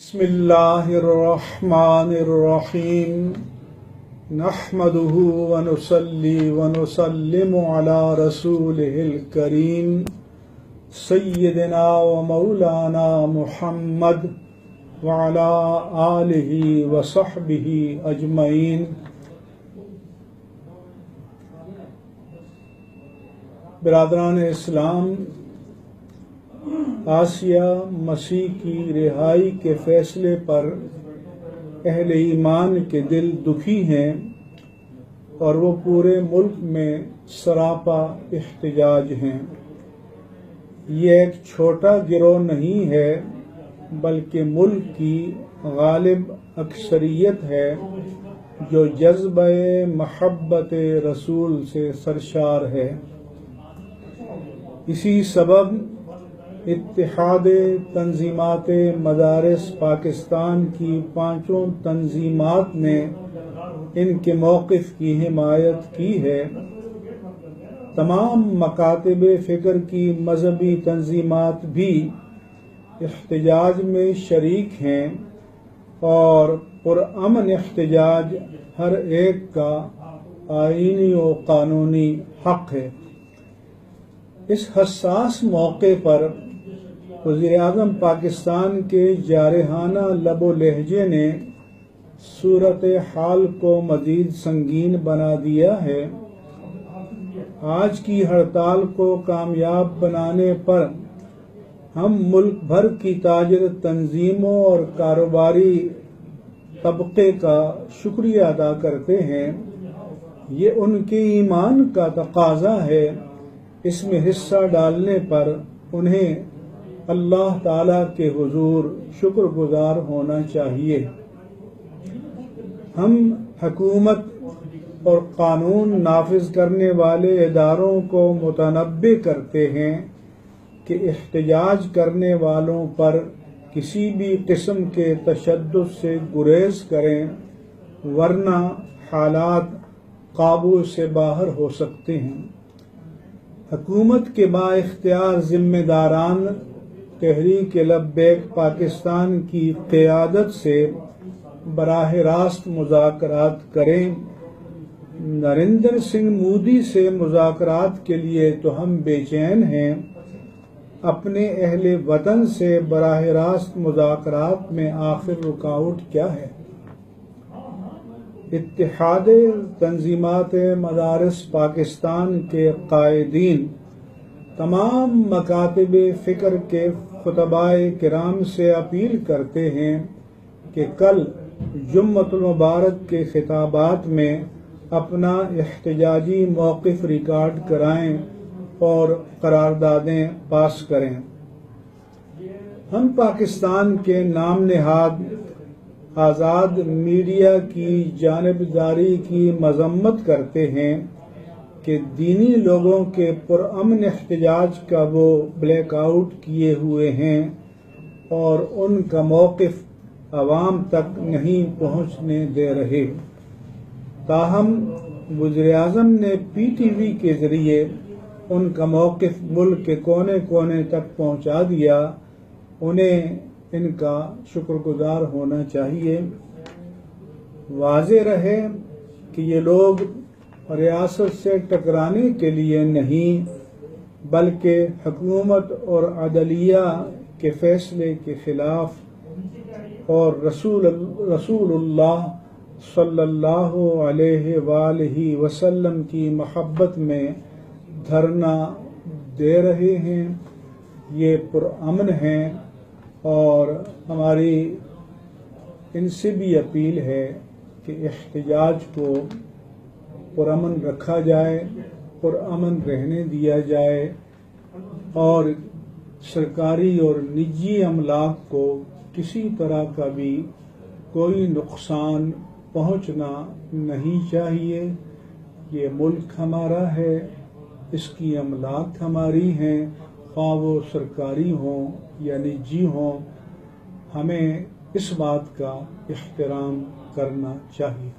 بسم اللہ الرحمن الرحیم نحمده ونصلی ونسلم علی رسولہ الکریم سیدنا و مولانا محمد وعلی آلہ وصحبہ اجمعین۔ برادران اسلام، آسیہ مسیح کی رہائی کے فیصلے پر اہل ایمان کے دل دکھی ہیں اور وہ پورے ملک میں سراپا احتجاج ہیں۔ یہ ایک چھوٹا گروہ نہیں ہے بلکہ ملک کی غالب اکثریت ہے جو جذبہ محبت رسول سے سرشار ہے۔ اسی سبب اتحاد تنظیمات مدارس پاکستان کی 5 تنظیمات نے ان کے موقف کی حمایت کی ہے۔ تمام مکاتب فکر کی مذہبی تنظیمات بھی احتجاج میں شریک ہیں اور پرامن احتجاج ہر ایک کا آئینی و قانونی حق ہے۔ اس حساس موقع پر وزیر اعظم پاکستان کے جارحانہ لب و لہجے نے صورتحال کو مزید سنگین بنا دیا ہے۔ آج کی ہڑتال کو کامیاب بنانے پر ہم ملک بھر کی تاجر تنظیموں اور کاروباری طبقے کا شکریہ ادا کرتے ہیں۔ یہ ان کے ایمان کا تقاضا ہے۔ اس میں حصہ ڈالنے پر انہیں اللہ تعالیٰ کے حضور شکر گزار ہونا چاہیے۔ ہم حکومت اور قانون نافذ کرنے والے اداروں کو متنبہ کرتے ہیں کہ احتجاج کرنے والوں پر کسی بھی قسم کے تشدد سے گریز کریں ورنہ حالات قابو سے باہر ہو سکتے ہیں۔ حکومت کے با اختیار ذمہ داران تحریک لبیک پاکستان کی قیادت سے براہ راست مذاکرات کریں۔ نریندر سنگھ مودی سے مذاکرات کے لیے تو ہم بے چین ہیں، اپنے اہل وطن سے براہ راست مذاکرات میں آخر رکاوٹ کیا ہے؟ اتحاد تنظیمات مدارس پاکستان کے قائدین تمام مکاتب فکر کے خطبائے کرام سے اپیل کرتے ہیں کہ کل جمعۃ المبارک کے خطابات میں اپنا احتجاجی موقف ریکارڈ کرائیں اور قراردادیں پاس کریں۔ ہم پاکستان کے نام نہاد آزاد میڈیا کی جانبداری کی مذمت کرتے ہیں کہ دینی لوگوں کے پرامن احتجاج کا وہ بلیک آؤٹ کیے ہوئے ہیں اور ان کا موقف عوام تک نہیں پہنچنے دے رہے۔ تاہم وزیر اعظم نے پی ٹی وی کے ذریعے ان کا موقف ملک کے کونے کونے تک پہنچا دیا۔ انہیں ان کا شکر گزار ہونا چاہیے۔ واضح رہے کہ یہ لوگ ریاست سے ٹکرانے کے لیے نہیں بلکہ حکومت اور عدلیہ کے فیصلے کے خلاف اور رسول اللہ صلی اللہ علیہ وآلہ وسلم کی محبت میں دھرنا دے رہے ہیں۔ یہ پرامن ہیں اور ہماری ان سے بھی اپیل ہے کہ احتجاج کو پرامن رکھا جائے، پرامن رہنے دیا جائے اور سرکاری اور نجی املاک کو کسی طرح کا بھی کوئی نقصان پہنچنا نہیں چاہیے۔ یہ ملک ہمارا ہے، اس کی املاک ہماری ہیں، خواہ وہ سرکاری ہوں یا نجی ہوں۔ ہمیں اس بات کا احترام کرنا چاہیے۔